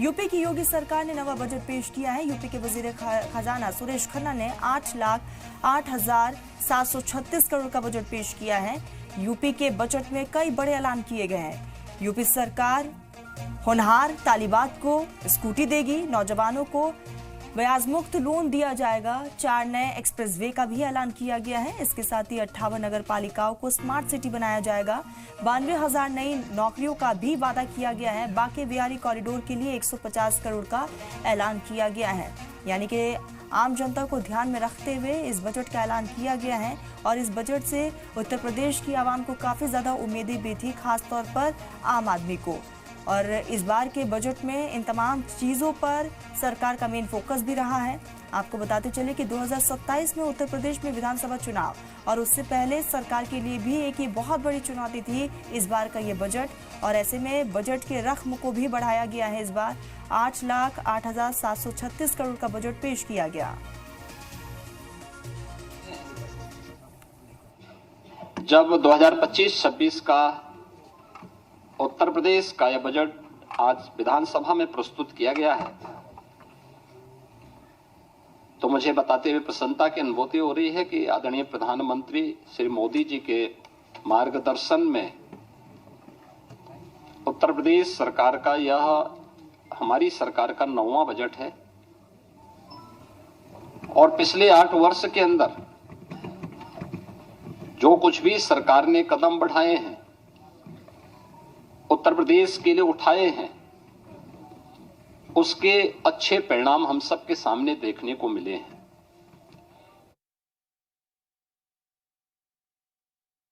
UP की योगी सरकार ने नवा बजट पेश किया है। यूपी के वजीर खजाना सुरेश खन्ना ने 8,08,736 करोड़ का बजट पेश किया है। यूपी के बजट में कई बड़े ऐलान किए गए हैं। यूपी सरकार होनहार तालिबात को स्कूटी देगी, नौजवानों को ब्याज मुक्त लोन दिया जाएगा। 4 नए एक्सप्रेसवे का भी ऐलान किया गया है। इसके साथ ही 58 नगर पालिकाओं को स्मार्ट सिटी बनाया जाएगा। 92,000 नई नौकरियों का भी वादा किया गया है। बांके बिहारी कॉरिडोर के लिए 150 करोड़ का ऐलान किया गया है। यानी कि आम जनता को ध्यान में रखते हुए इस बजट का ऐलान किया गया है। और इस बजट से उत्तर प्रदेश की आवाम को काफी ज्यादा उम्मीदें भी थी, खासतौर पर आम आदमी को। और इस बार के बजट में इन तमाम चीज़ों पर सरकार का मेन फोकस भी रहा है। आपको बताते चले कि 2027 में उत्तर प्रदेश में विधानसभा चुनाव और उससे पहले सरकार के लिए भी एक ये बहुत बड़ी चुनौती थी इस बार का ये बजट। और ऐसे में बजट के रकम को भी बढ़ाया गया है। इस बार 8,08,736 करोड़ का बजट पेश किया गया। जब 2025-26 का उत्तर प्रदेश का यह बजट आज विधानसभा में प्रस्तुत किया गया है, तो मुझे बताते हुए प्रसन्नता की अनुभूति हो रही है कि आदरणीय प्रधानमंत्री श्री मोदी जी के मार्गदर्शन में उत्तर प्रदेश सरकार का यह हमारी सरकार का 9वां बजट है। और पिछले 8 वर्ष के अंदर जो कुछ भी सरकार ने कदम बढ़ाए हैं, उत्तर प्रदेश के लिए उठाए हैं, उसके अच्छे परिणाम हम सबके सामने देखने को मिले हैं।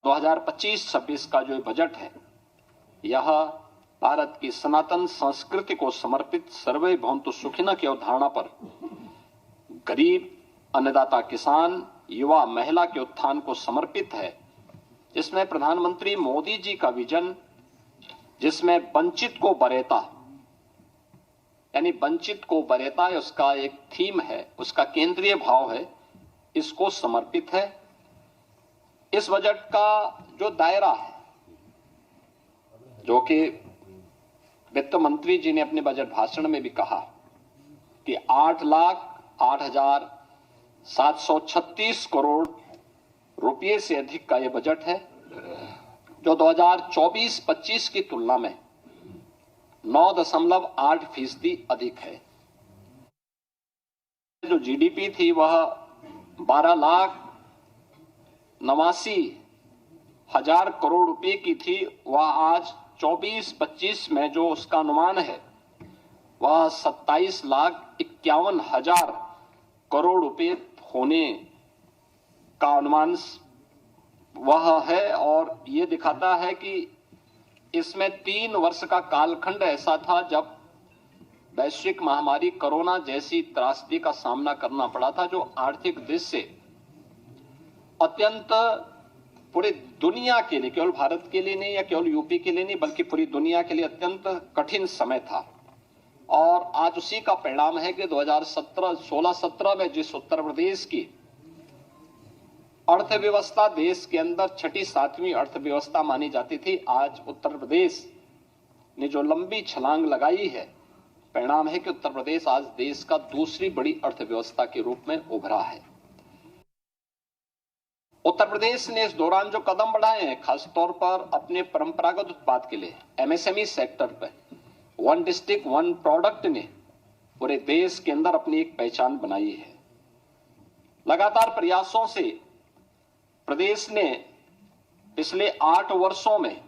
2025-26 का जो बजट है, यह भारत की सनातन संस्कृति को समर्पित सर्वे भवन्तु सुखिनः की अवधारणा पर गरीब, अन्नदाता किसान, युवा, महिला के उत्थान को समर्पित है, जिसमें प्रधानमंत्री मोदी जी का विजन, जिसमें वंचित को वरेता, यानी वंचित को वरेता उसका एक थीम है, उसका केंद्रीय भाव है, इसको समर्पित है। इस बजट का जो दायरा है, जो कि वित्त मंत्री जी ने अपने बजट भाषण में भी कहा कि 8,08,736 करोड़ रुपये से अधिक का यह बजट है, जो 2024-25 की तुलना में 9.8% अधिक है। जो जीडीपी थी वह 12,89,000 करोड़ रुपए की थी, वह आज 24-25 में जो उसका अनुमान है वह 27,51,000 करोड़ रुपए होने का अनुमान वह है। और ये दिखाता है कि इसमें 3 वर्ष का कालखंड ऐसा था जब वैश्विक महामारी कोरोना जैसी त्रासदी का सामना करना पड़ा था, जो आर्थिक दृष्टि से अत्यंत पूरी दुनिया के लिए, केवल भारत के लिए नहीं या केवल यूपी के लिए नहीं, बल्कि पूरी दुनिया के लिए अत्यंत कठिन समय था। और आज उसी का परिणाम है कि 2016-17 में जिस उत्तर प्रदेश की अर्थव्यवस्था देश के अंदर 6ठी-7वीं अर्थव्यवस्था मानी जाती थी, आज उत्तर प्रदेश ने जो लंबी छलांग लगाई है, परिणाम है कि उत्तर प्रदेश आज देश का दूसरी बड़ी अर्थव्यवस्था के रूप में उभरा है। उत्तर प्रदेश ने इस दौरान जो कदम बढ़ाए हैं, खासतौर पर अपने परंपरागत उत्पाद के लिए एमएसएमई सेक्टर पर, वन डिस्ट्रिक्ट वन प्रोडक्ट ने पूरे देश के अंदर अपनी एक पहचान बनाई है। लगातार प्रयासों से प्रदेश ने पिछले 8 वर्षों में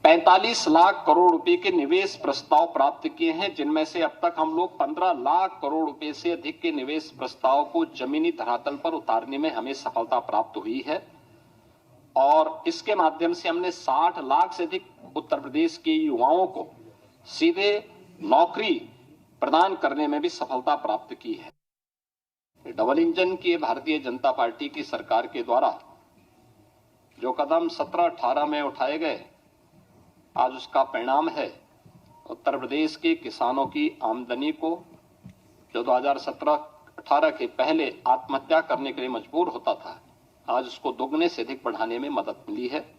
45 लाख करोड़ रुपए के निवेश प्रस्ताव प्राप्त किए हैं, जिनमें से अब तक हम लोग 15 लाख करोड़ रुपए से अधिक के निवेश प्रस्ताव को जमीनी धरातल पर उतारने में हमें सफलता प्राप्त हुई है। और इसके माध्यम से हमने 60 लाख से अधिक उत्तर प्रदेश के युवाओं को सीधे नौकरी प्रदान करने में भी सफलता प्राप्त की है। डबल इंजन की भारतीय जनता पार्टी की सरकार के द्वारा जो कदम 17-18 में उठाए गए, आज उसका परिणाम है उत्तर प्रदेश के किसानों की आमदनी को, जो 2017-18 के पहले आत्महत्या करने के लिए मजबूर होता था, आज उसको दोगुने से अधिक बढ़ाने में मदद मिली है।